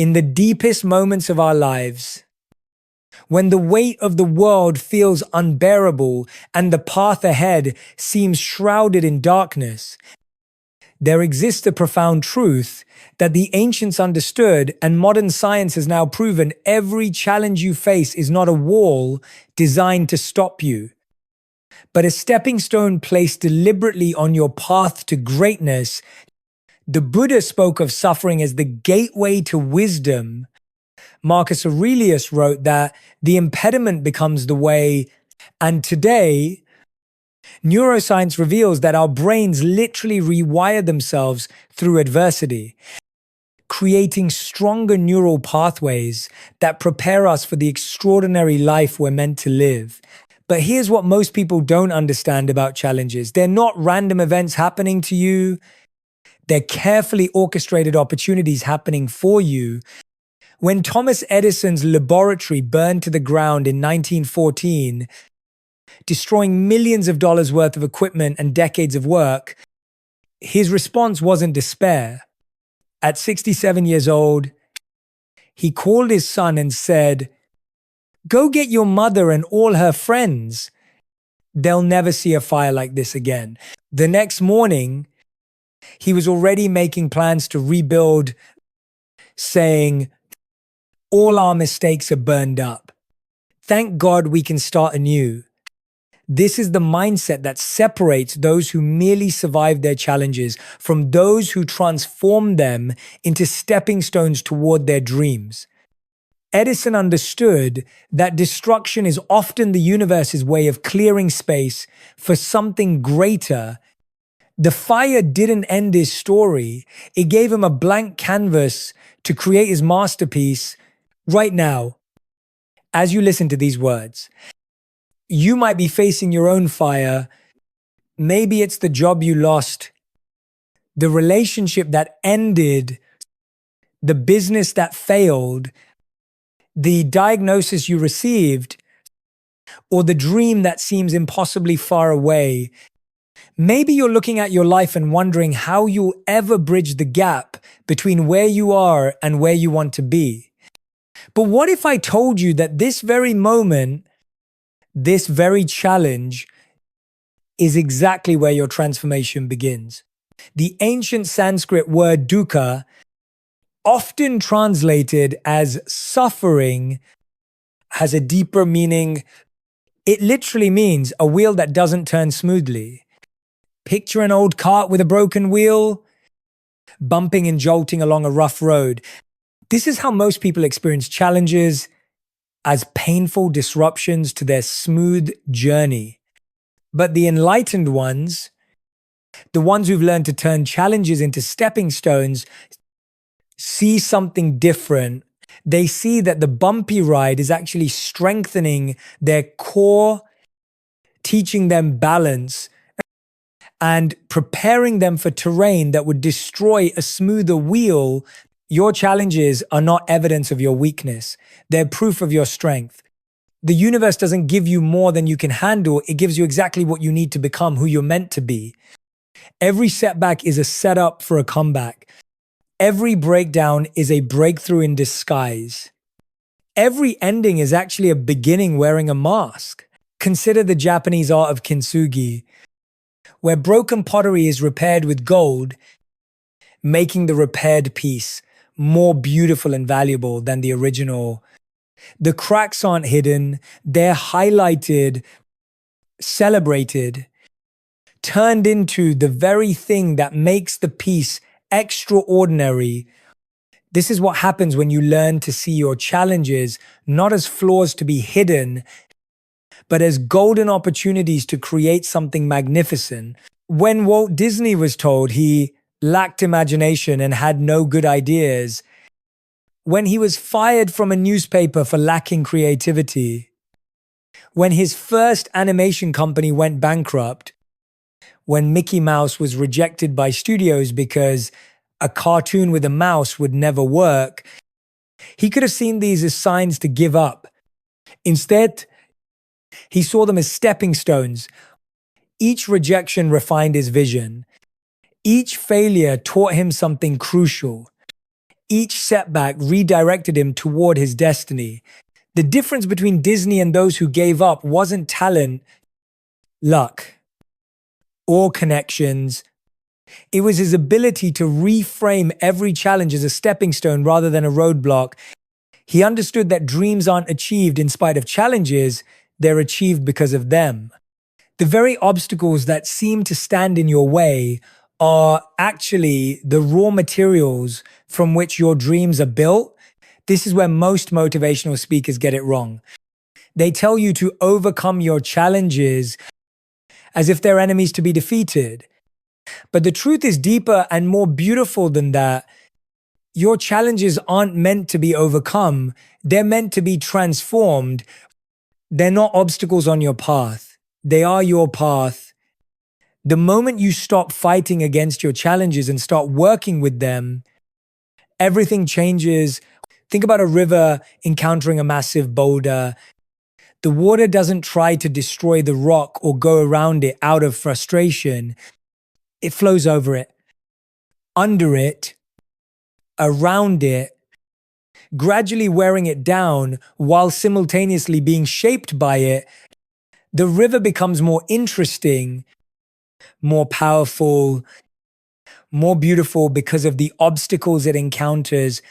In the deepest moments of our lives, when the weight of the world feels unbearable and the path ahead seems shrouded in darkness, there exists a profound truth that the ancients understood and modern science has now proven: every challenge you face is not a wall designed to stop you, but a stepping stone placed deliberately on your path to greatness. The Buddha spoke of suffering as the gateway to wisdom. Marcus Aurelius wrote that the impediment becomes the way. And today, neuroscience reveals that our brains literally rewire themselves through adversity, creating stronger neural pathways that prepare us for the extraordinary life we're meant to live. But here's what most people don't understand about challenges. They're not random events happening to you. They're carefully orchestrated opportunities happening for you. When Thomas Edison's laboratory burned to the ground in 1914, destroying millions of dollars worth of equipment and decades of work, his response wasn't despair. At 67 years old, he called his son and said, "Go get your mother and all her friends. They'll never see a fire like this again." The next morning, he was already making plans to rebuild, saying, "All our mistakes are burned up. Thank God we can start anew." This is the mindset that separates those who merely survive their challenges from those who transform them into stepping stones toward their dreams. Edison understood that destruction is often the universe's way of clearing space for something greater. The fire didn't end his story. It gave him a blank canvas to create his masterpiece. Right now, as you listen to these words, you might be facing your own fire. Maybe it's the job you lost, the relationship that ended, the business that failed, the diagnosis you received, or the dream that seems impossibly far away. Maybe you're looking at your life and wondering how you'll ever bridge the gap between where you are and where you want to be. But what if I told you that this very moment, this very challenge, is exactly where your transformation begins? The ancient Sanskrit word dukkha, often translated as suffering, has a deeper meaning. It literally means a wheel that doesn't turn smoothly. Picture an old cart with a broken wheel, bumping and jolting along a rough road. This is how most people experience challenges, as painful disruptions to their smooth journey. But the enlightened ones, the ones who've learned to turn challenges into stepping stones, see something different. They see that the bumpy ride is actually strengthening their core, teaching them balance, and preparing them for terrain that would destroy a smoother wheel. Your challenges are not evidence of your weakness. They're proof of your strength. The universe doesn't give you more than you can handle. It gives you exactly what you need to become who you're meant to be. Every setback is a setup for a comeback. Every breakdown is a breakthrough in disguise. Every ending is actually a beginning wearing a mask. Consider the Japanese art of kintsugi, where broken pottery is repaired with gold, making the repaired piece more beautiful and valuable than the original. The cracks aren't hidden, they're highlighted, celebrated, turned into the very thing that makes the piece extraordinary. This is what happens when you learn to see your challenges not as flaws to be hidden, but as golden opportunities to create something magnificent. When Walt Disney was told he lacked imagination and had no good ideas, when he was fired from a newspaper for lacking creativity, when his first animation company went bankrupt, when Mickey Mouse was rejected by studios because a cartoon with a mouse would never work, he could have seen these as signs to give up. Instead, he saw them as stepping stones. Each rejection refined his vision. Each failure taught him something crucial. Each setback redirected him toward his destiny. The difference between Disney and those who gave up wasn't talent, luck, or connections. It was his ability to reframe every challenge as a stepping stone rather than a roadblock. He understood that dreams aren't achieved in spite of challenges, they're achieved because of them. The very obstacles that seem to stand in your way are actually the raw materials from which your dreams are built. This is where most motivational speakers get it wrong. They tell you to overcome your challenges as if they're enemies to be defeated. But the truth is deeper and more beautiful than that. Your challenges aren't meant to be overcome. They're meant to be transformed. They're not obstacles on your path. They are your path. The moment you stop fighting against your challenges and start working with them, everything changes. Think about a river encountering a massive boulder. The water doesn't try to destroy the rock or go around it out of frustration. It flows over it, under it, around it, gradually wearing it down while simultaneously being shaped by it. The river becomes more interesting, more powerful, more beautiful because of the obstacles it encounters.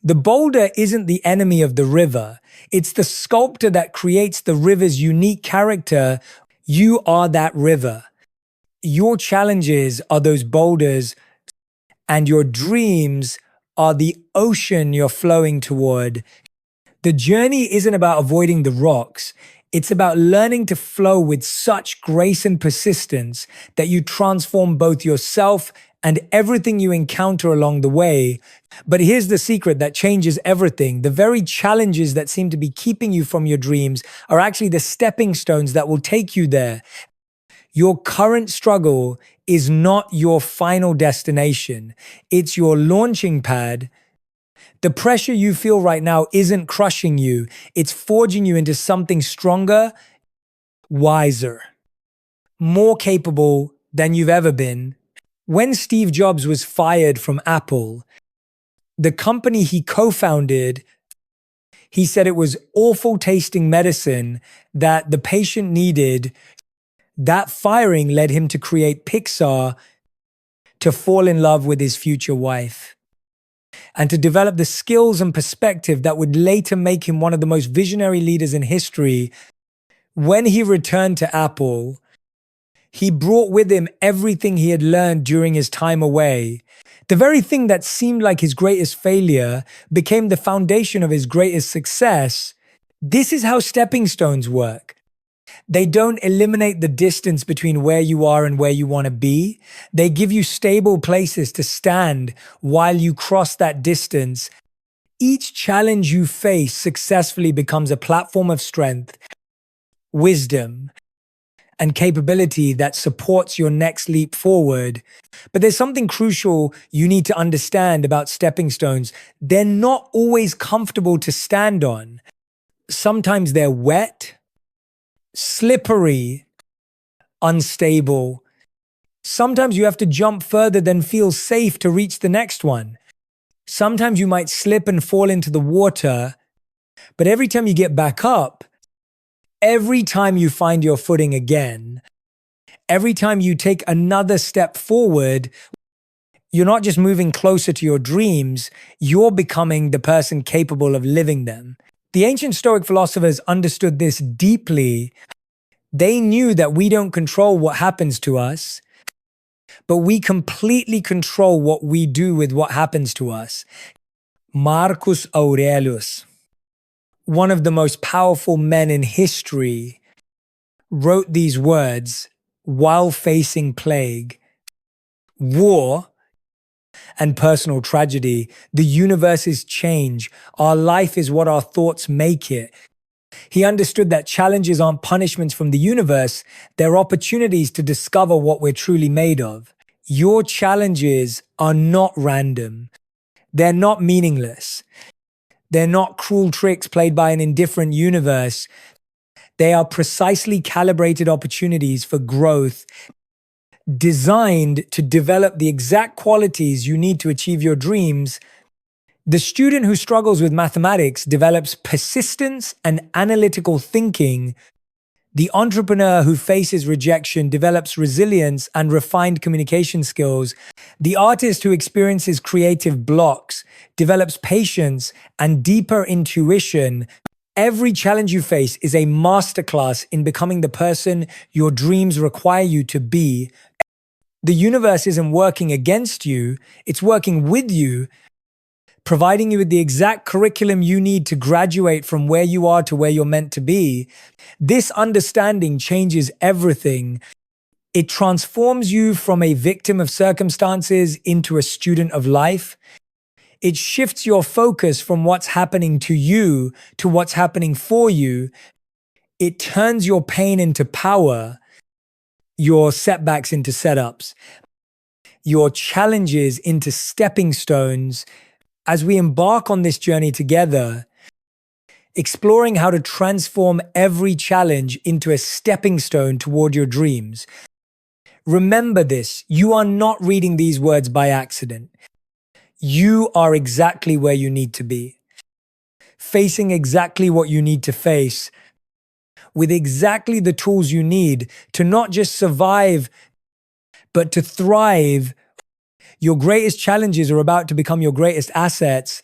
The boulder isn't the enemy of the river. It's the sculptor that creates the river's unique character. You are that river. Your challenges are those boulders, and your dreams are the ocean you're flowing toward. The journey isn't about avoiding the rocks. It's about learning to flow with such grace and persistence that you transform both yourself and everything you encounter along the way. But here's the secret that changes everything. The very challenges that seem to be keeping you from your dreams are actually the stepping stones that will take you there. Your current struggle is not your final destination. It's your launching pad. The pressure you feel right now isn't crushing you. It's forging you into something stronger, wiser, more capable than you've ever been. When Steve Jobs was fired from Apple, the company he co-founded, he said it was awful tasting medicine that the patient needed. That firing led him to create Pixar, to fall in love with his future wife, and to develop the skills and perspective that would later make him one of the most visionary leaders in history. When he returned to Apple, he brought with him everything he had learned during his time away. The very thing that seemed like his greatest failure became the foundation of his greatest success. This is how stepping stones work. They don't eliminate the distance between where you are and where you want to be. They give you stable places to stand while you cross that distance. Each challenge you face successfully becomes a platform of strength, wisdom, and capability that supports your next leap forward. But there's something crucial you need to understand about stepping stones. They're not always comfortable to stand on. Sometimes they're wet, slippery, unstable. Sometimes you have to jump further than feels safe to reach the next one. Sometimes you might slip and fall into the water, but every time you get back up, every time you find your footing again, every time you take another step forward, you're not just moving closer to your dreams, you're becoming the person capable of living them. The ancient Stoic philosophers understood this deeply. They knew that we don't control what happens to us, but we completely control what we do with what happens to us. Marcus Aurelius, one of the most powerful men in history, wrote these words while facing plague, war, and personal tragedy. The universe is change. Our life is what our thoughts make it. He understood that challenges aren't punishments from the universe, they're opportunities to discover what we're truly made of. Your challenges are not random. They're not meaningless. They're not cruel tricks played by an indifferent universe. They are precisely calibrated opportunities for growth, designed to develop the exact qualities you need to achieve your dreams. The student who struggles with mathematics develops persistence and analytical thinking. The entrepreneur who faces rejection develops resilience and refined communication skills. The artist who experiences creative blocks develops patience and deeper intuition. Every challenge you face is a masterclass in becoming the person your dreams require you to be. The universe isn't working against you, it's working with you, providing you with the exact curriculum you need to graduate from where you are to where you're meant to be. This understanding changes everything. It transforms you from a victim of circumstances into a student of life. It shifts your focus from what's happening to you to what's happening for you. It turns your pain into power, your setbacks into setups, your challenges into stepping stones. As we embark on this journey together, exploring how to transform every challenge into a stepping stone toward your dreams. Remember this, you are not reading these words by accident. You are exactly where you need to be, facing exactly what you need to face, with exactly the tools you need to not just survive, but to thrive. Your greatest challenges are about to become your greatest assets.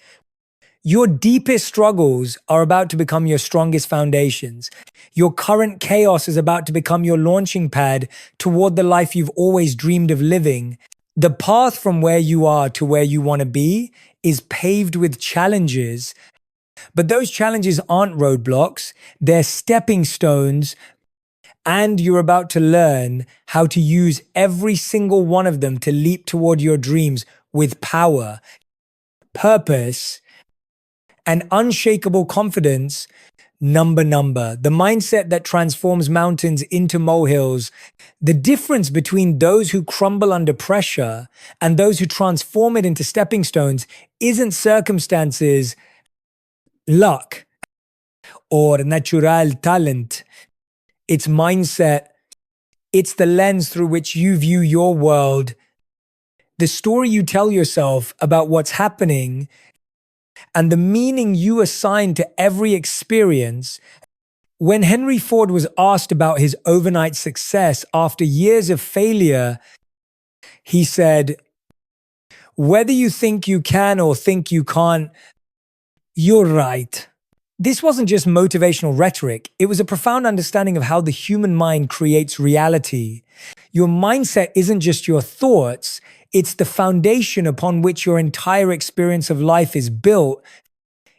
Your deepest struggles are about to become your strongest foundations. Your current chaos is about to become your launching pad toward the life you've always dreamed of living. The path from where you are to where you want to be is paved with challenges, but those challenges aren't roadblocks, they're stepping stones, and you're about to learn how to use every single one of them to leap toward your dreams with power, purpose, and unshakable confidence. Number, the mindset that transforms mountains into molehills. The difference between those who crumble under pressure and those who transform it into stepping stones isn't circumstances, luck, or natural talent. It's mindset. It's the lens through which you view your world, the story you tell yourself about what's happening, and the meaning you assign to every experience. When Henry Ford was asked about his overnight success after years of failure, he said, "Whether you think you can or think you can't, you're right." This wasn't just motivational rhetoric, it was a profound understanding of how the human mind creates reality. Your mindset isn't just your thoughts, it's the foundation upon which your entire experience of life is built.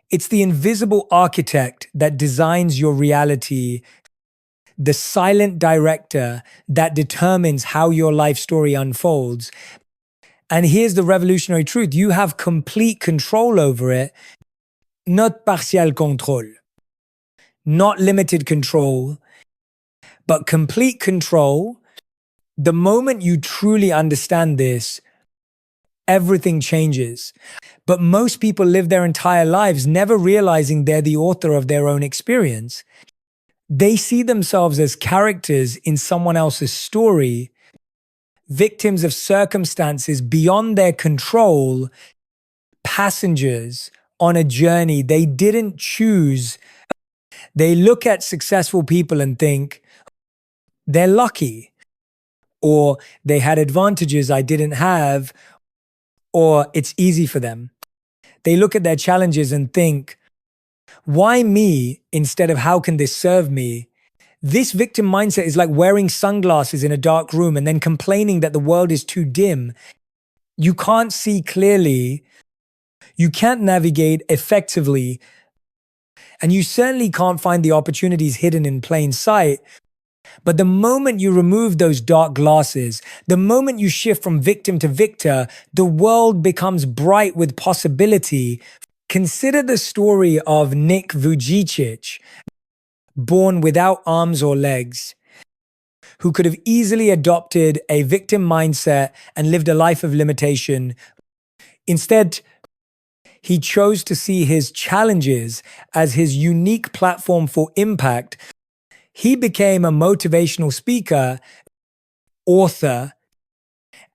It's the invisible architect that designs your reality, the silent director that determines how your life story unfolds. And here's the revolutionary truth, you have complete control over it. Not partial control, not limited control, but complete control. The moment you truly understand this, everything changes. But most people live their entire lives never realizing they're the author of their own experience. They see themselves as characters in someone else's story, victims of circumstances beyond their control, passengers on a journey they didn't choose. They look at successful people and think, they're lucky, or they had advantages I didn't have, or it's easy for them. They look at their challenges and think, why me instead of how can this serve me? This victim mindset is like wearing sunglasses in a dark room and then complaining that the world is too dim. You can't see clearly, you can't navigate effectively, and you certainly can't find the opportunities hidden in plain sight. But the moment you remove those dark glasses, the moment you shift from victim to victor, the world becomes bright with possibility. Consider the story of Nick Vujicic, born without arms or legs, who could have easily adopted a victim mindset and lived a life of limitation. Instead, he chose to see his challenges as his unique platform for impact. He became a motivational speaker, author,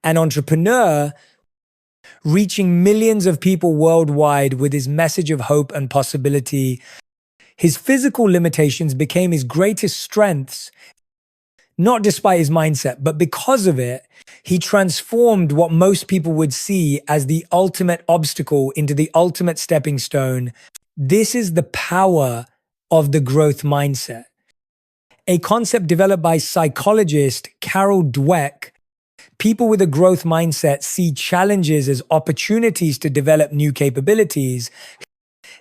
and entrepreneur reaching millions of people worldwide with his message of hope and possibility. His physical limitations became his greatest strengths, not despite his mindset, but because of it. He transformed what most people would see as the ultimate obstacle into the ultimate stepping stone. This is the power of the growth mindset, a concept developed by psychologist Carol Dweck. People with a growth mindset see challenges as opportunities to develop new capabilities.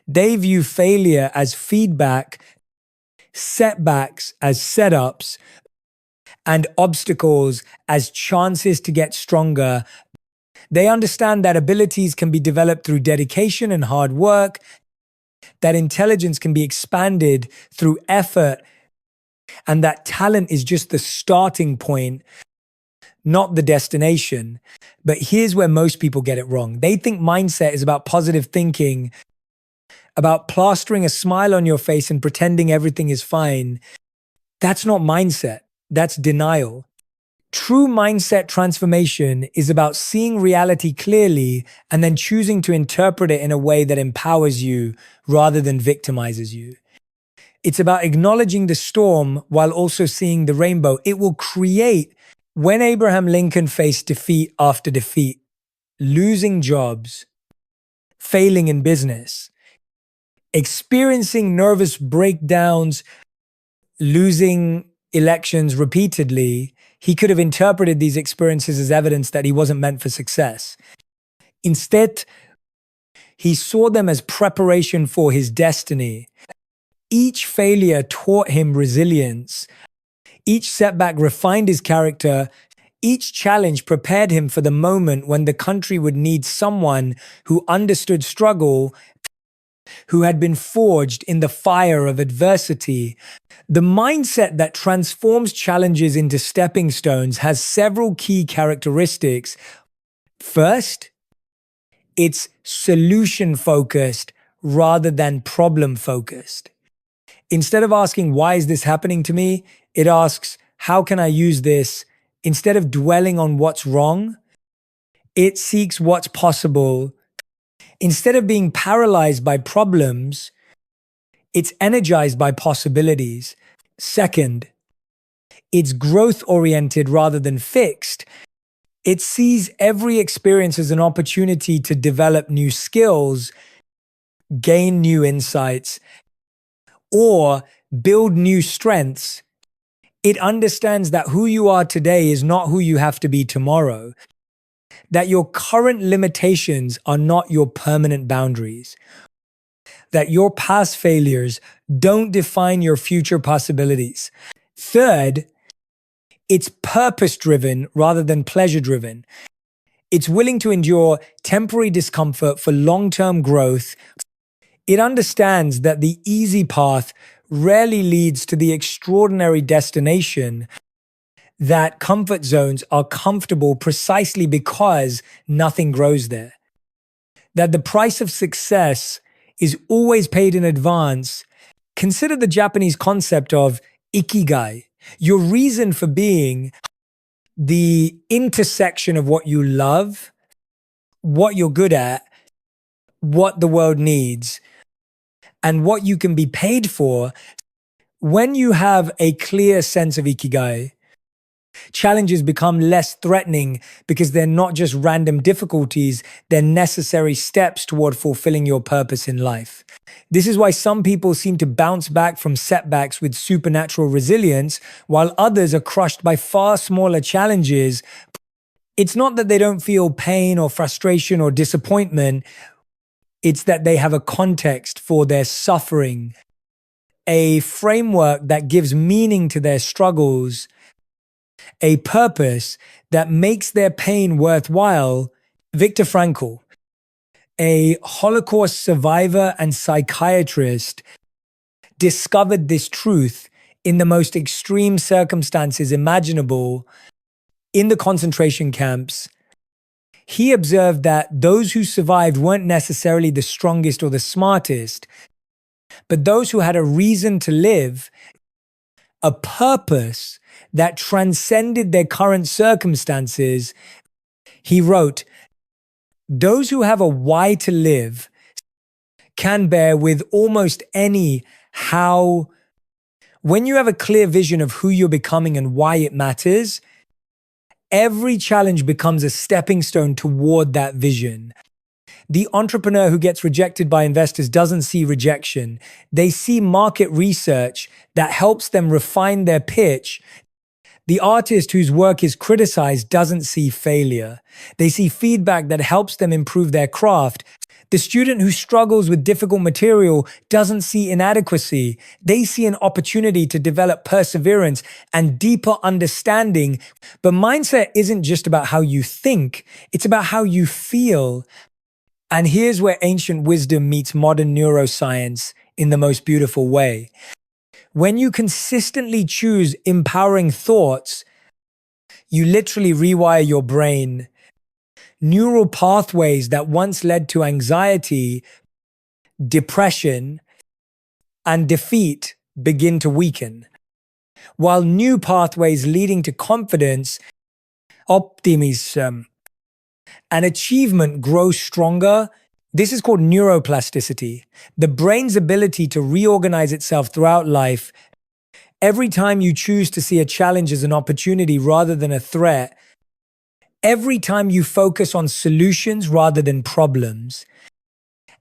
They view failure as feedback, setbacks as setups, and obstacles as chances to get stronger. They understand that abilities can be developed through dedication and hard work, that intelligence can be expanded through effort, and that talent is just the starting point, not the destination. But here's where most people get it wrong. They think mindset is about positive thinking, about plastering a smile on your face and pretending everything is fine. That's not mindset. That's denial. True mindset transformation is about seeing reality clearly and then choosing to interpret it in a way that empowers you rather than victimizes you. It's about acknowledging the storm while also seeing the rainbow. It will create. When Abraham Lincoln faced defeat after defeat, losing jobs, failing in business, experiencing nervous breakdowns, losing elections repeatedly, he could have interpreted these experiences as evidence that he wasn't meant for success. Instead, he saw them as preparation for his destiny. Each failure taught him resilience. Each setback refined his character. Each challenge prepared him for the moment when the country would need someone who understood struggle, who had been forged in the fire of adversity. The mindset that transforms challenges into stepping stones has several key characteristics. First, it's solution-focused rather than problem-focused. Instead of asking, why is this happening to me? It asks, how can I use this? Instead of dwelling on what's wrong, it seeks what's possible. Instead of being paralyzed by problems, it's energized by possibilities. Second, it's growth-oriented rather than fixed. It sees every experience as an opportunity to develop new skills, gain new insights, or build new strengths. It understands that who you are today is not who you have to be tomorrow, that your current limitations are not your permanent boundaries, that your past failures don't define your future possibilities. Third, it's purpose-driven rather than pleasure-driven. It's willing to endure temporary discomfort for long-term growth. It understands that the easy path rarely leads to the extraordinary destination, that comfort zones are comfortable precisely because nothing grows there, that the price of success is always paid in advance. Consider the Japanese concept of ikigai, your reason for being, the intersection of what you love, what you're good at, what the world needs, and what you can be paid for. When you have a clear sense of ikigai, challenges become less threatening because they're not just random difficulties, they're necessary steps toward fulfilling your purpose in life. This is why some people seem to bounce back from setbacks with supernatural resilience, while others are crushed by far smaller challenges. It's not that they don't feel pain or frustration or disappointment. It's that they have a context for their suffering, a framework that gives meaning to their struggles, a purpose that makes their pain worthwhile. Viktor Frankl, a Holocaust survivor and psychiatrist, discovered this truth in the most extreme circumstances imaginable in the concentration camps. He observed that those who survived weren't necessarily the strongest or the smartest, but those who had a reason to live, a purpose that transcended their current circumstances. He wrote, Those who have a why to live can bear with almost any how. When you have a clear vision of who you're becoming and why it matters, every challenge becomes a stepping stone toward that vision. The entrepreneur who gets rejected by investors doesn't see rejection. They see market research that helps them refine their pitch. The artist whose work is criticized doesn't see failure. They see feedback that helps them improve their craft. The student who struggles with difficult material doesn't see inadequacy. They see an opportunity to develop perseverance and deeper understanding. But mindset isn't just about how you think, it's about how you feel. And here's where ancient wisdom meets modern neuroscience in the most beautiful way. When you consistently choose empowering thoughts, you literally rewire your brain. Neural pathways that once led to anxiety, depression, and defeat begin to weaken, while new pathways leading to confidence, optimism, and achievement grow stronger. This is called neuroplasticity, the brain's ability to reorganize itself throughout life. Every time you choose to see a challenge as an opportunity rather than a threat, every time you focus on solutions rather than problems,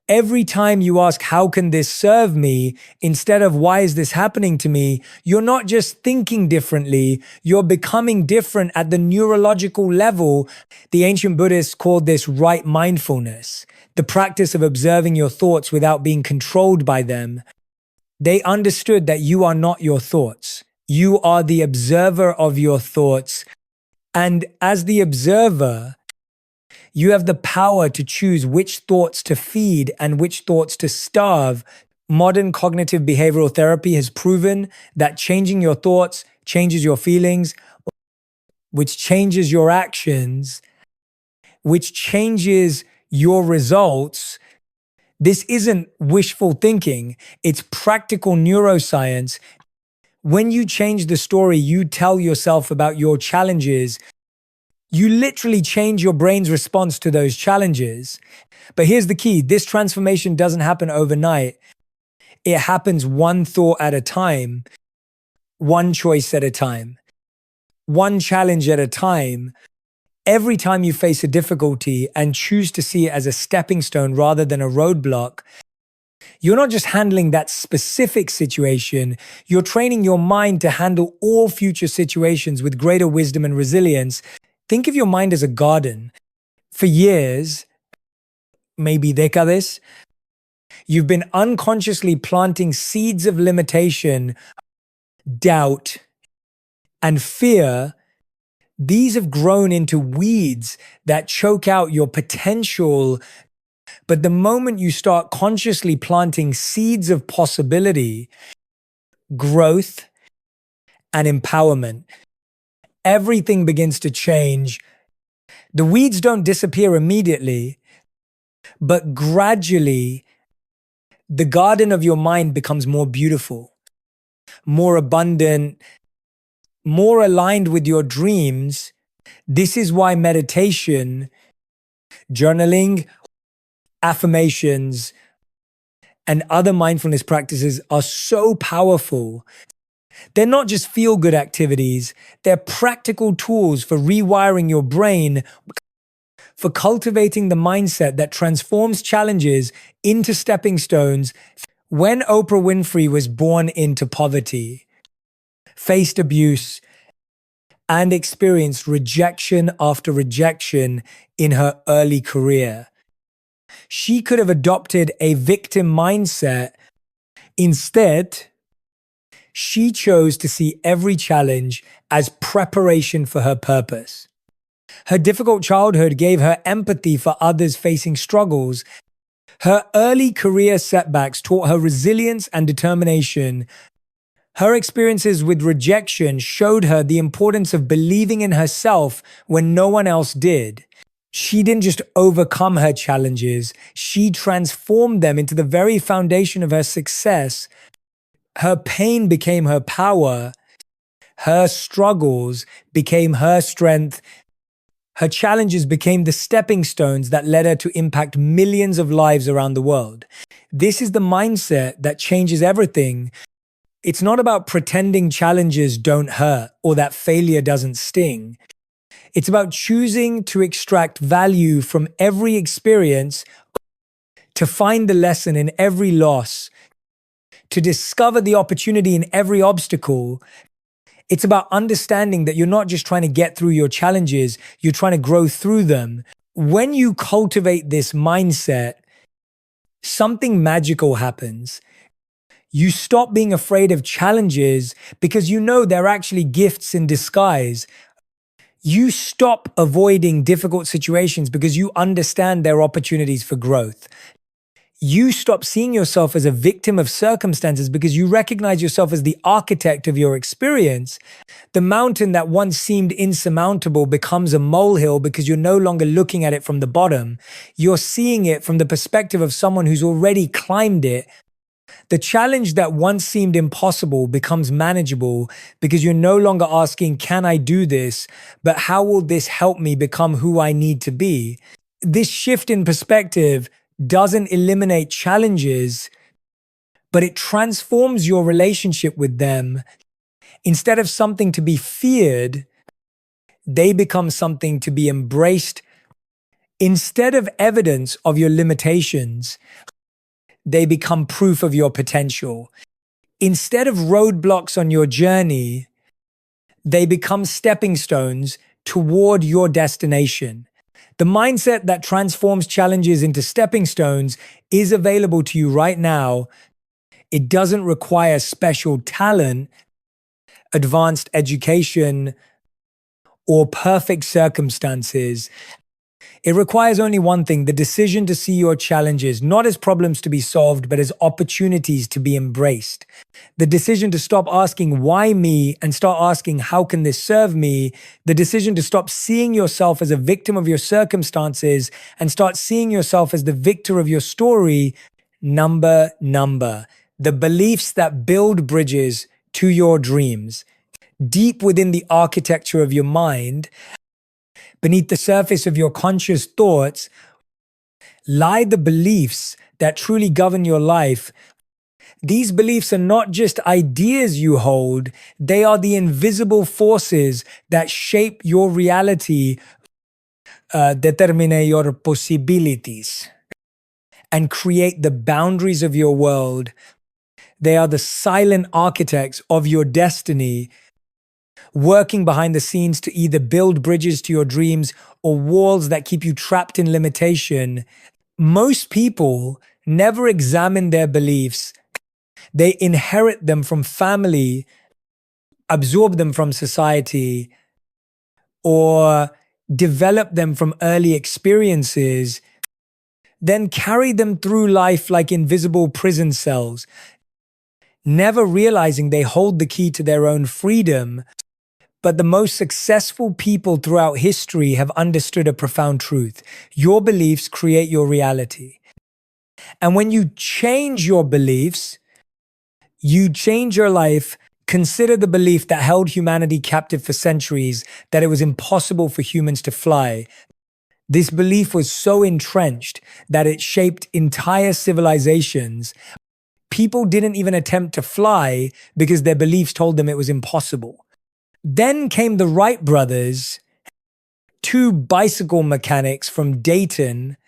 every time you ask, how can this serve me? Instead of, why is this happening to me? You're not just thinking differently, you're becoming different at the neurological level. The ancient Buddhists called this right mindfulness, the practice of observing your thoughts without being controlled by them. They understood that you are not your thoughts. You are the observer of your thoughts. And as the observer, you have the power to choose which thoughts to feed and which thoughts to starve. Modern cognitive behavioral therapy has proven that changing your thoughts changes your feelings, which changes your actions, which changes your results. This isn't wishful thinking, it's practical neuroscience. When you change the story you tell yourself about your challenges, you literally change your brain's response to those challenges. But here's the key. This transformation doesn't happen overnight. It happens one thought at a time, one choice at a time, one challenge at a time. Every time you face a difficulty and choose to see it as a stepping stone rather than a roadblock, you're not just handling that specific situation, you're training your mind to handle all future situations with greater wisdom and resilience. Think of your mind as a garden. For years, maybe décades, you've been unconsciously planting seeds of limitation, doubt, and fear. These have grown into weeds that choke out your potential. But the moment you start consciously planting seeds of possibility, growth, and empowerment, everything begins to change. The weeds don't disappear immediately, but gradually, the garden of your mind becomes more beautiful, more abundant, more aligned with your dreams. This is why meditation, journaling, affirmations, and other mindfulness practices are so powerful. They're not just feel-good activities, they're practical tools for rewiring your brain, for cultivating the mindset that transforms challenges into stepping stones. When Oprah Winfrey was born into poverty, faced abuse, and experienced rejection after rejection in her early career, she could have adopted a victim mindset. Instead, she chose to see every challenge as preparation for her purpose. Her difficult childhood gave her empathy for others facing struggles. Her early career setbacks taught her resilience and determination. Her experiences with rejection showed her the importance of believing in herself when no one else did. She didn't just overcome her challenges, she transformed them into the very foundation of her success. Her pain became her power. Her struggles became her strength. Her challenges became the stepping stones that led her to impact millions of lives around the world. This is the mindset that changes everything. It's not about pretending challenges don't hurt or that failure doesn't sting. It's about choosing to extract value from every experience, to find the lesson in every loss, to discover the opportunity in every obstacle. It's about understanding that you're not just trying to get through your challenges, you're trying to grow through them. When you cultivate this mindset, something magical happens. You stop being afraid of challenges because you know they're actually gifts in disguise. You stop avoiding difficult situations because you understand they're opportunities for growth. You stop seeing yourself as a victim of circumstances because you recognize yourself as the architect of your experience. The mountain that once seemed insurmountable becomes a molehill because you're no longer looking at it from the bottom. You're seeing it from the perspective of someone who's already climbed it. The challenge that once seemed impossible becomes manageable because you're no longer asking, can I do this? But how will this help me become who I need to be? This shift in perspective doesn't eliminate challenges, but it transforms your relationship with them. Instead of something to be feared, they become something to be embraced. Instead of evidence of your limitations, they become proof of your potential. Instead of roadblocks on your journey, they become stepping stones toward your destination. The mindset that transforms challenges into stepping stones is available to you right now. It doesn't require special talent, advanced education, or perfect circumstances. It requires only one thing: the decision to see your challenges not as problems to be solved, but as opportunities to be embraced. The decision to stop asking, why me, and start asking, how can this serve me? The decision to stop seeing yourself as a victim of your circumstances and start seeing yourself as the victor of your story. Number. The beliefs that build bridges to your dreams. Deep within the architecture of your mind, beneath the surface of your conscious thoughts, lie the beliefs that truly govern your life. These beliefs are not just ideas you hold, they are the invisible forces that shape your reality, determine your possibilities, and create the boundaries of your world. They are the silent architects of your destiny, working behind the scenes to either build bridges to your dreams or walls that keep you trapped in limitation. Most people never examine their beliefs. They inherit them from family, absorb them from society, or develop them from early experiences, then carry them through life like invisible prison cells, never realizing they hold the key to their own freedom. But the most successful people throughout history have understood a profound truth. Your beliefs create your reality. And when you change your beliefs, you change your life. Consider the belief that held humanity captive for centuries, that it was impossible for humans to fly. This belief was so entrenched that it shaped entire civilizations. People didn't even attempt to fly because their beliefs told them it was impossible. Then came the Wright brothers, two bicycle mechanics from Dayton,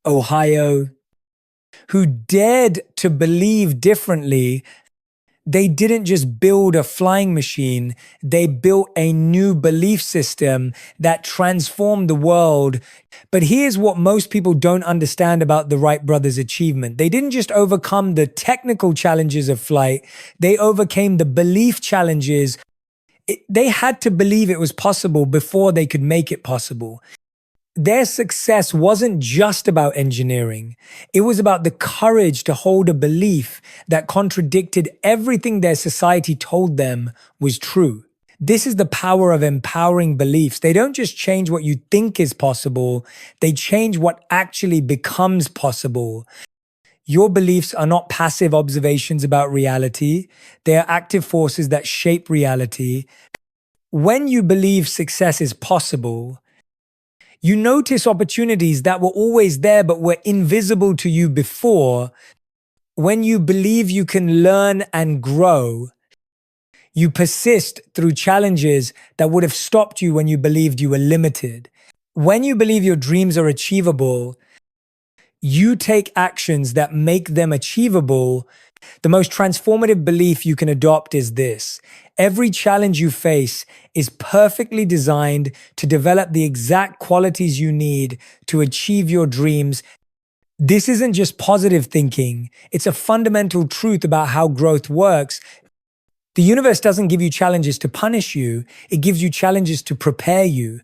Ohio, who dared to believe differently. They didn't just build a flying machine, they built a new belief system that transformed the world. But here's what most people don't understand about the Wright brothers' achievement. They didn't just overcome the technical challenges of flight, they overcame the belief challenges. They had to believe it was possible before they could make it possible. Their success wasn't just about engineering. It was about the courage to hold a belief that contradicted everything their society told them was true. This is the power of empowering beliefs. They don't just change what you think is possible, they change what actually becomes possible. Your beliefs are not passive observations about reality. They are active forces that shape reality. When you believe success is possible, You notice opportunities that were always there but were invisible to you before. When you believe you can learn and grow, you persist through challenges that would have stopped you when you believed you were limited. When you believe your dreams are achievable, you take actions that make them achievable. The most transformative belief you can adopt is this: every challenge you face is perfectly designed to develop the exact qualities you need to achieve your dreams. This isn't just positive thinking, it's a fundamental truth about how growth works. The universe doesn't give you challenges to punish you, it gives you challenges to prepare you.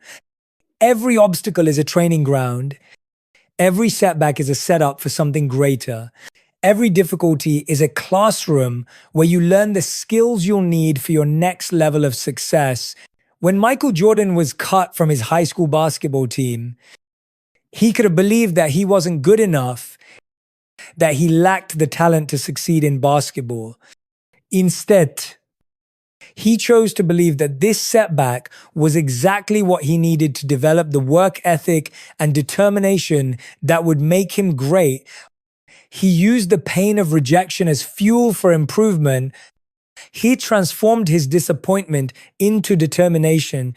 Every obstacle is a training ground. Every setback is a setup for something greater. Every difficulty is a classroom where you learn the skills you'll need for your next level of success. When Michael Jordan was cut from his high school basketball team, he could have believed that he wasn't good enough, that he lacked the talent to succeed in basketball. Instead, he chose to believe that this setback was exactly what he needed to develop the work ethic and determination that would make him great. He used the pain of rejection as fuel for improvement. He transformed his disappointment into determination.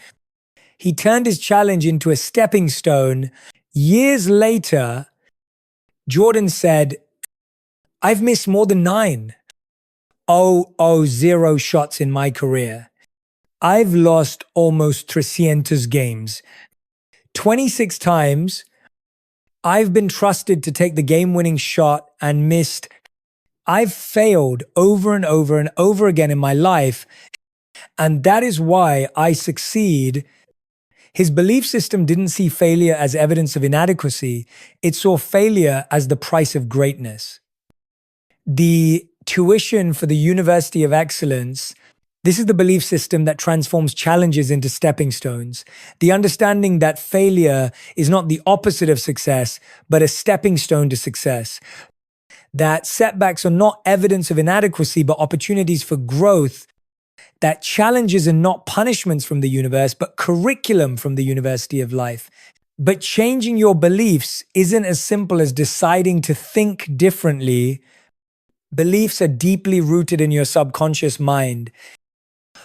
He turned his challenge into a stepping stone. Years later, Jordan said, "I've missed more than 9,000 shots in my career. I've lost almost 300 games. 26 times, I've been trusted to take the game-winning shot and missed. I've failed over and over and over again in my life, and that is why I succeed." His belief system didn't see failure as evidence of inadequacy. It saw failure as the price of greatness. The tuition for the University of Excellence, this is the belief system that transforms challenges into stepping stones. The understanding that failure is not the opposite of success, but a stepping stone to success. That setbacks are not evidence of inadequacy, but opportunities for growth. That challenges are not punishments from the universe, but curriculum from the University of Life. But changing your beliefs isn't as simple as deciding to think differently. Beliefs are deeply rooted in your subconscious mind,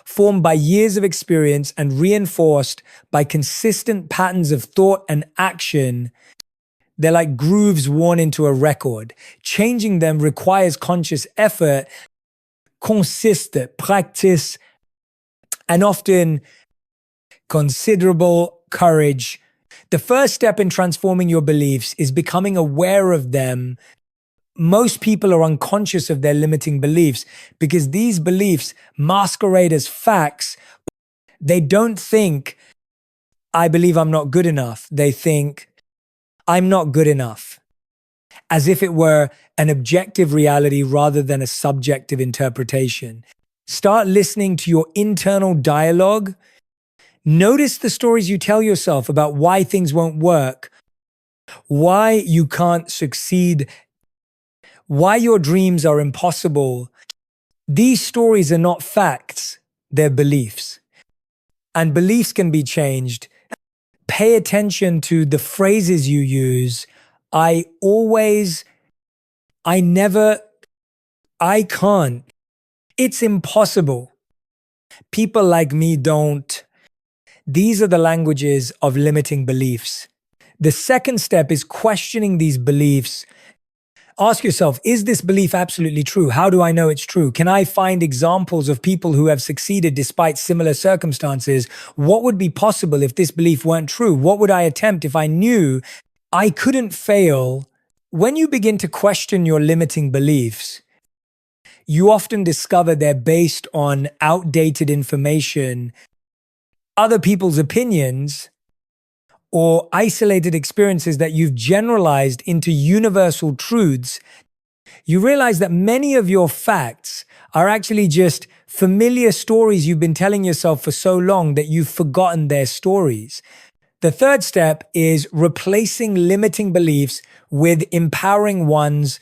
formed by years of experience and reinforced by consistent patterns of thought and action. They're like grooves worn into a record. Changing them requires conscious effort, consistent practice, and often considerable courage. The first step in transforming your beliefs is becoming aware of them. Most people are unconscious of their limiting beliefs because these beliefs masquerade as facts. They don't think, "I believe I'm not good enough." They think, "I'm not good enough," as if it were an objective reality rather than a subjective interpretation. Start listening to your internal dialogue. Notice the stories you tell yourself about why things won't work, why you can't succeed, why your dreams are impossible. These stories are not facts, they're beliefs. And beliefs can be changed. Pay attention to the phrases you use. I always, I never, I can't, it's impossible, people like me don't. These are the languages of limiting beliefs. The second step is questioning these beliefs. Ask yourself, is this belief absolutely true? How do I know it's true? Can I find examples of people who have succeeded despite similar circumstances? What would be possible if this belief weren't true? What would I attempt if I knew I couldn't fail? When you begin to question your limiting beliefs, you often discover they're based on outdated information, other people's opinions, or isolated experiences that you've generalized into universal truths. You realize that many of your facts are actually just familiar stories you've been telling yourself for so long that you've forgotten their stories. The third step is replacing limiting beliefs with empowering ones.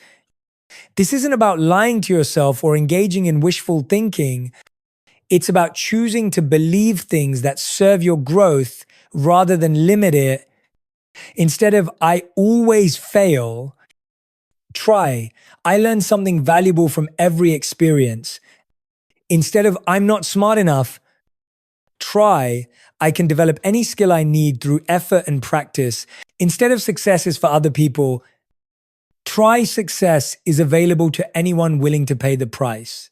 This isn't about lying to yourself or engaging in wishful thinking. It's about choosing to believe things that serve your growth rather than limit it. Instead of I always fail, try I learn something valuable from every experience. Instead of I'm not smart enough, try I can develop any skill I need through effort and practice. Instead of success is for other people, try success is available to anyone willing to pay the price.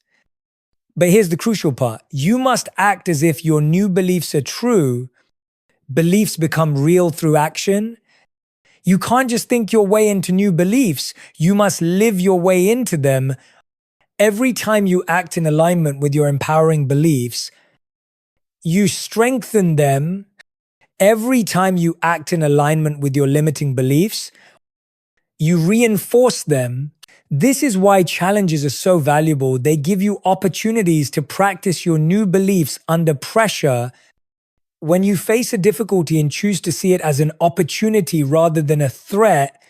But here's the crucial part. You must act as if your new beliefs are true. Beliefs become real through action. You can't just think your way into new beliefs. You must live your way into them. Every time you act in alignment with your empowering beliefs, you strengthen them. Every time you act in alignment with your limiting beliefs, you reinforce them. This is why challenges are so valuable. They give you opportunities to practice your new beliefs under pressure. When you face a difficulty and choose to see it as an opportunity rather than a threat,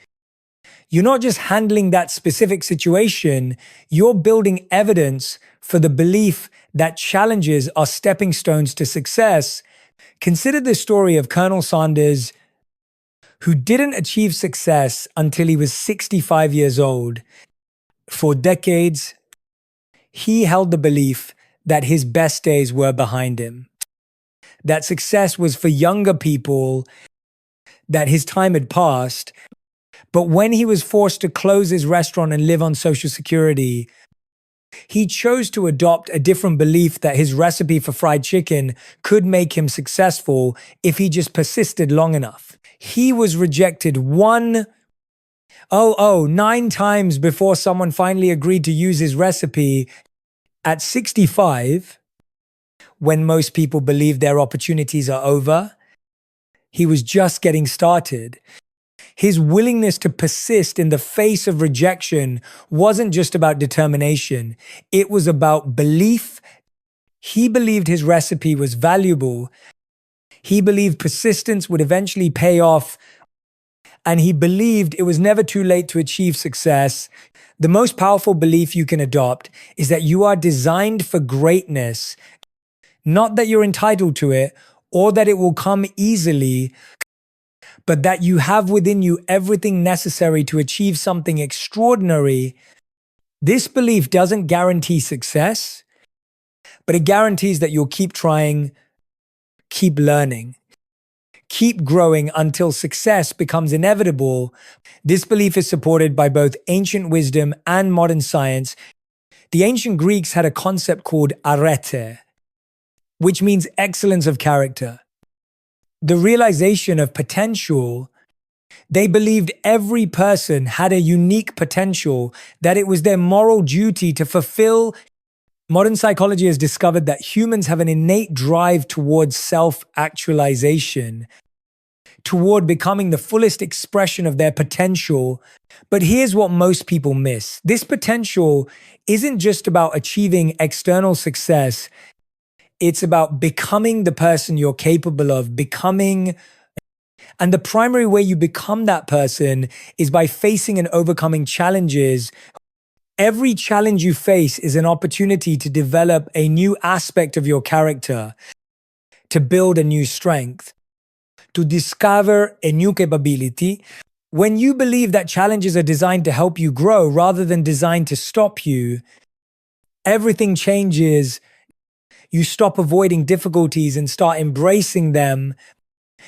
you're not just handling that specific situation, you're building evidence for the belief that challenges are stepping stones to success. Consider the story of Colonel Sanders, who didn't achieve success until he was 65 years old. For decades, he held the belief that his best days were behind him, that success was for younger people, that his time had passed. But when he was forced to close his restaurant and live on Social Security, he chose to adopt a different belief that his recipe for fried chicken could make him successful if he just persisted long enough. He was rejected 9 times before someone finally agreed to use his recipe. At 65, when most people believe their opportunities are over, he was just getting started. His willingness to persist in the face of rejection wasn't just about determination. It was about belief. He believed his recipe was valuable. He believed persistence would eventually pay off. And he believed it was never too late to achieve success. The most powerful belief you can adopt is that you are designed for greatness, not that you're entitled to it or that it will come easily, but that you have within you everything necessary to achieve something extraordinary. This belief doesn't guarantee success, but it guarantees that you'll keep trying, keep learning, keep growing until success becomes inevitable. This belief is supported by both ancient wisdom and modern science. The ancient Greeks had a concept called arete, which means excellence of character. The realization of potential. They believed every person had a unique potential, that it was their moral duty to fulfill. Modern psychology has discovered that humans have an innate drive towards self-actualization, toward becoming the fullest expression of their potential. But here's what most people miss. This potential isn't just about achieving external success. It's about becoming the person you're capable of becoming. And the primary way you become that person is by facing and overcoming challenges. Every challenge you face is an opportunity to develop a new aspect of your character, to build a new strength, to discover a new capability. When you believe that challenges are designed to help you grow rather than designed to stop you, everything changes. You stop avoiding difficulties and start embracing them.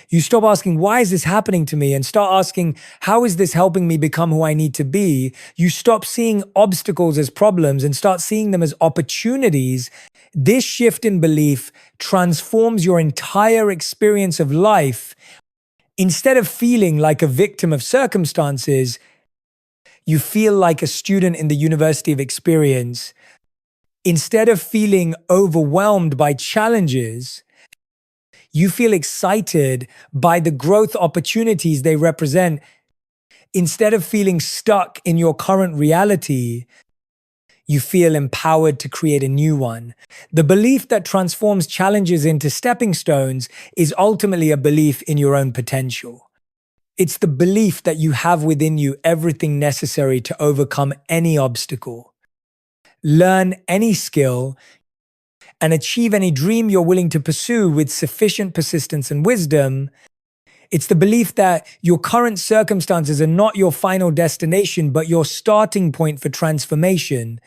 You stop asking, why is this happening to me? And start asking, how is this helping me become who I need to be? You stop seeing obstacles as problems and start seeing them as opportunities. This shift in belief transforms your entire experience of life. Instead of feeling like a victim of circumstances, you feel like a student in the University of Experience. Instead of feeling overwhelmed by challenges, you feel excited by the growth opportunities they represent. Instead of feeling stuck in your current reality, you feel empowered to create a new one. The belief that transforms challenges into stepping stones is ultimately a belief in your own potential. It's the belief that you have within you everything necessary to overcome any obstacle, learn any skill, and achieve any dream you're willing to pursue with sufficient persistence and wisdom. It's the belief that your current circumstances are not your final destination, but your starting point for transformation.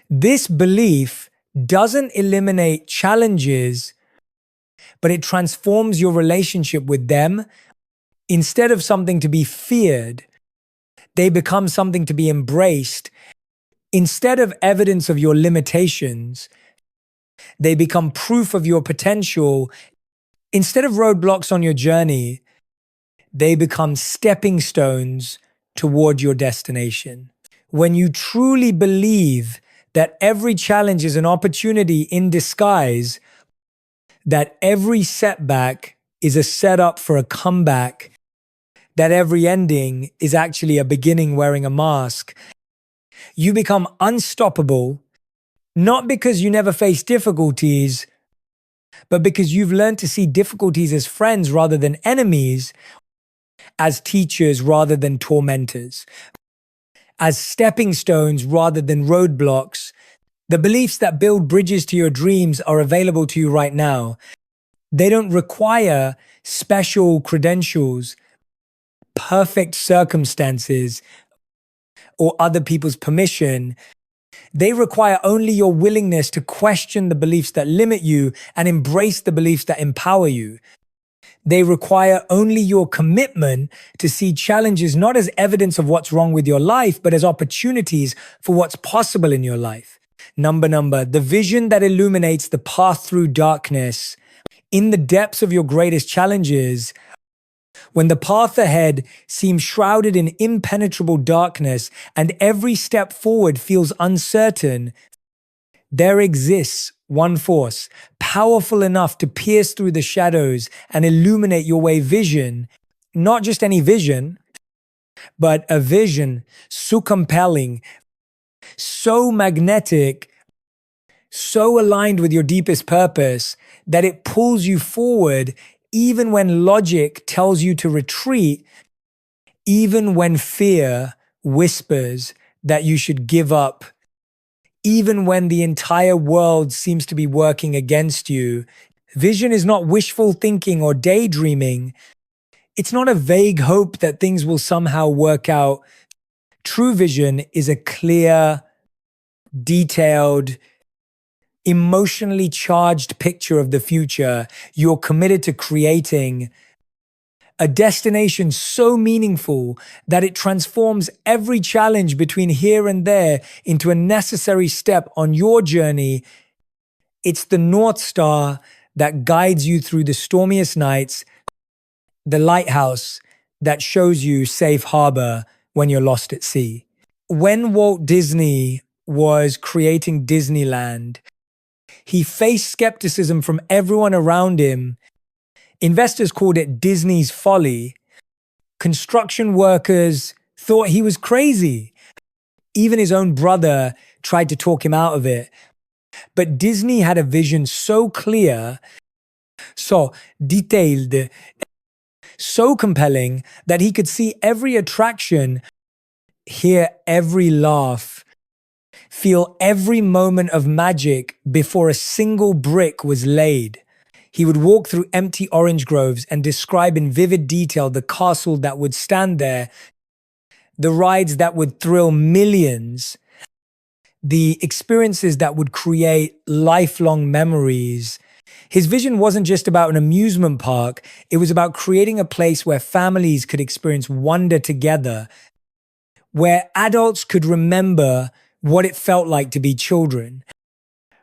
This belief doesn't eliminate challenges, but it transforms your relationship with them. Instead of something to be feared, they become something to be embraced. Instead of evidence of your limitations, they become proof of your potential. Instead of roadblocks on your journey, they become stepping stones toward your destination. When you truly believe that every challenge is an opportunity in disguise, that every setback is a setup for a comeback, that every ending is actually a beginning wearing a mask, you become unstoppable, not because you never face difficulties, but because you've learned to see difficulties as friends rather than enemies, as teachers rather than tormentors, as stepping stones rather than roadblocks. The beliefs that build bridges to your dreams are available to you right now. They don't require special credentials, perfect circumstances, or other people's permission. They require only your willingness to question the beliefs that limit you and embrace the beliefs that empower you. They require only your commitment to see challenges not as evidence of what's wrong with your life, but as opportunities for what's possible in your life. Number, the vision that illuminates the path through darkness. In the depths of your greatest challenges, when the path ahead seems shrouded in impenetrable darkness and every step forward feels uncertain, there exists one force powerful enough to pierce through the shadows and illuminate your way. Vision, not just any vision, but a vision so compelling, so magnetic, so aligned with your deepest purpose that it pulls you forward even when logic tells you to retreat, even when fear whispers that you should give up, even when the entire world seems to be working against you. Vision is not wishful thinking or daydreaming. It's not a vague hope that things will somehow work out. True vision is a clear, detailed, emotionally charged picture of the future you're committed to creating, a destination so meaningful that it transforms every challenge between here and there into a necessary step on your journey. It's the North Star that guides you through the stormiest nights, the lighthouse that shows you safe harbor when you're lost at sea. When Walt Disney was creating Disneyland, he faced skepticism from everyone around him. Investors called it Disney's folly. Construction workers thought he was crazy. Even his own brother tried to talk him out of it. But Disney had a vision so clear, so detailed, so compelling that he could see every attraction, hear every laugh, feel every moment of magic before a single brick was laid. He would walk through empty orange groves and describe in vivid detail the castle that would stand there, the rides that would thrill millions, the experiences that would create lifelong memories. His vision wasn't just about an amusement park. It was about creating a place where families could experience wonder together, where adults could remember what it felt like to be children,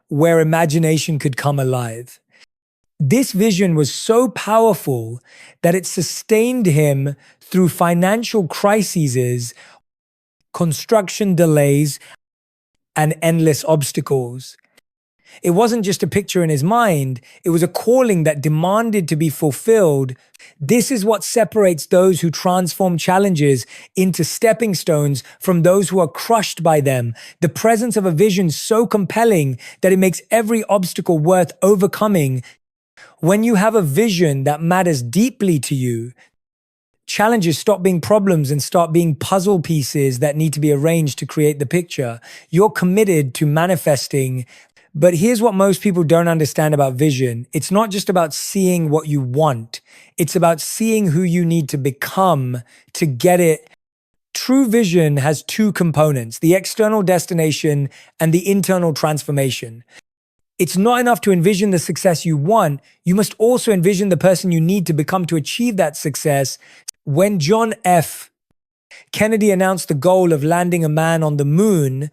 where imagination could come alive. This vision was so powerful that it sustained him through financial crises, construction delays, and endless obstacles. It wasn't just a picture in his mind, it was a calling that demanded to be fulfilled. This is what separates those who transform challenges into stepping stones from those who are crushed by them. The presence of a vision so compelling that it makes every obstacle worth overcoming. When you have a vision that matters deeply to you, challenges stop being problems and start being puzzle pieces that need to be arranged to create the picture. You're committed to manifesting But here's what most people don't understand about vision. It's not just about seeing what you want. It's about seeing who you need to become to get it. True vision has two components, the external destination and the internal transformation. It's not enough to envision the success you want. You must also envision the person you need to become to achieve that success. When John F. Kennedy announced the goal of landing a man on the moon,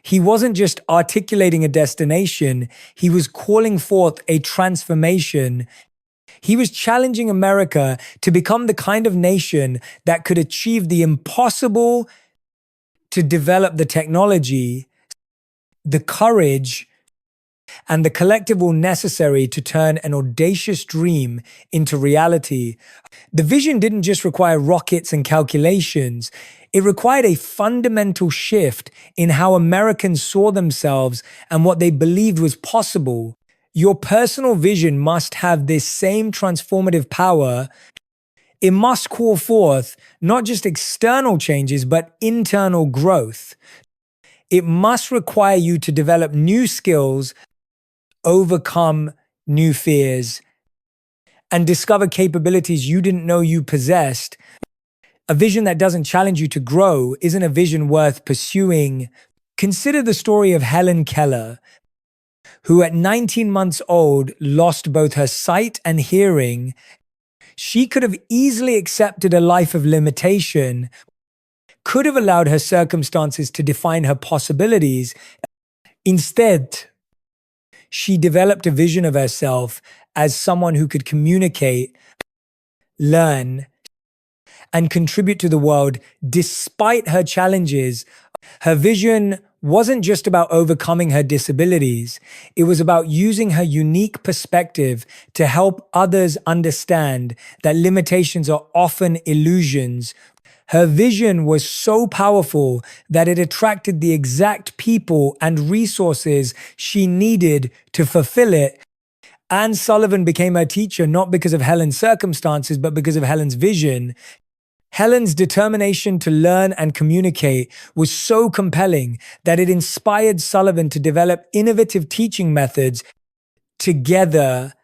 he wasn't just articulating a destination, he was calling forth a transformation. He was challenging America to become the kind of nation that could achieve the impossible, to develop the technology, the courage, and the collective will necessary to turn an audacious dream into reality. The vision didn't just require rockets and calculations. It required a fundamental shift in how Americans saw themselves and what they believed was possible. Your personal vision must have this same transformative power. It must call forth not just external changes, but internal growth. It must require you to develop new skills, overcome new fears, and discover capabilities you didn't know you possessed. A vision that doesn't challenge you to grow isn't a vision worth pursuing. Consider the story of Helen Keller, who at 19 months old lost both her sight and hearing. She could have easily accepted a life of limitation, could have allowed her circumstances to define her possibilities. Instead, she developed a vision of herself as someone who could communicate, learn, and contribute to the world despite her challenges. Her vision wasn't just about overcoming her disabilities. It was about using her unique perspective to help others understand that limitations are often illusions. Her vision was so powerful that it attracted the exact people and resources she needed to fulfill it. Anne Sullivan became her teacher not because of Helen's circumstances, but because of Helen's vision. Helen's determination to learn and communicate was so compelling that it inspired Sullivan to develop innovative teaching methods. Together,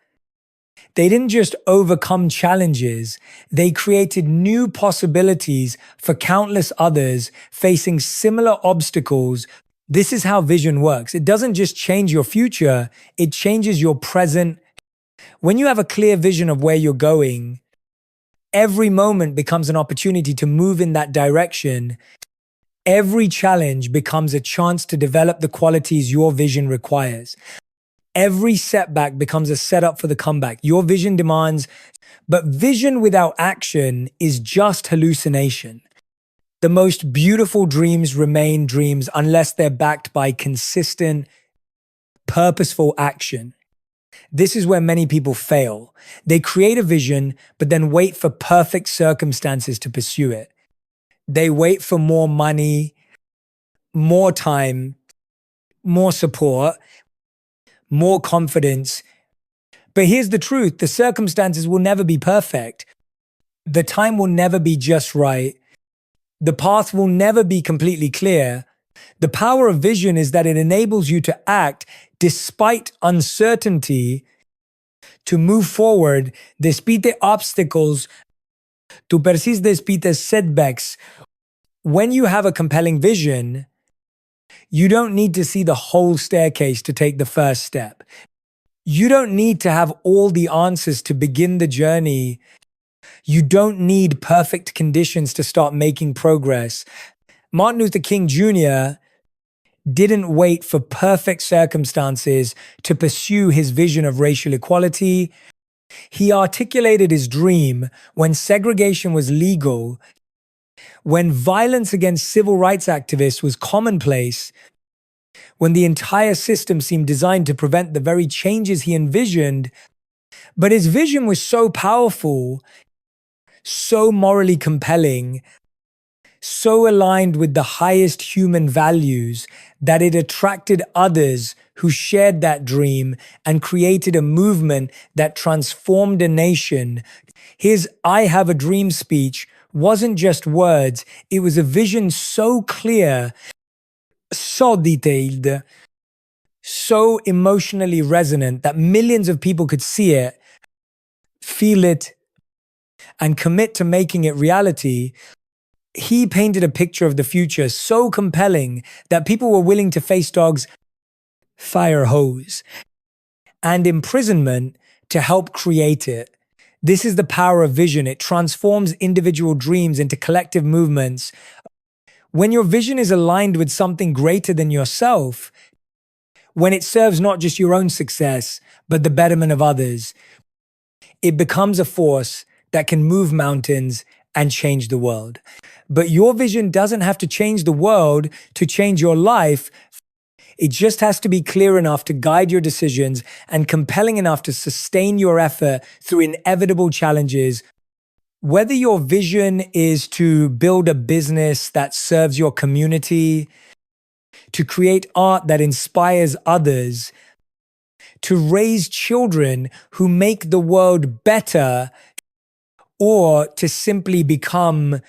they didn't just overcome challenges, they created new possibilities for countless others facing similar obstacles. This is how vision works. It doesn't just change your future, it changes your present. When you have a clear vision of where you're going, every moment becomes an opportunity to move in that direction. Every challenge becomes a chance to develop the qualities your vision requires. Every setback becomes a setup for the comeback your vision demands. But vision without action is just hallucination. The most beautiful dreams remain dreams unless they're backed by consistent, purposeful action. This is where many people fail. They create a vision, but then wait for perfect circumstances to pursue it. They wait for more money, more time, more support, more confidence. But here's the truth, the circumstances will never be perfect. The time will never be just right. The path will never be completely clear. The power of vision is that it enables you to act despite uncertainty, to move forward despite obstacles, to persist despite setbacks. When you have a compelling vision, you don't need to see the whole staircase to take the first step. You don't need to have all the answers to begin the journey. You don't need perfect conditions to start making progress. Martin Luther King Jr. didn't wait for perfect circumstances to pursue his vision of racial equality. He articulated his dream when segregation was legal, when violence against civil rights activists was commonplace, when the entire system seemed designed to prevent the very changes he envisioned. But his vision was so powerful, so morally compelling, so aligned with the highest human values that it attracted others who shared that dream and created a movement that transformed a nation. His "I have a dream" speech wasn't just words, it was a vision so clear, so detailed, so emotionally resonant that millions of people could see it, feel it, and commit to making it reality. He painted a picture of the future so compelling that people were willing to face dogs, fire hose, and imprisonment to help create it. This is the power of vision. It transforms individual dreams into collective movements. When your vision is aligned with something greater than yourself, when it serves not just your own success, but the betterment of others, it becomes a force that can move mountains and change the world. But your vision doesn't have to change the world to change your life. It just has to be clear enough to guide your decisions and compelling enough to sustain your effort through inevitable challenges. Whether your vision is to build a business that serves your community, to create art that inspires others, to raise children who make the world better, or to simply become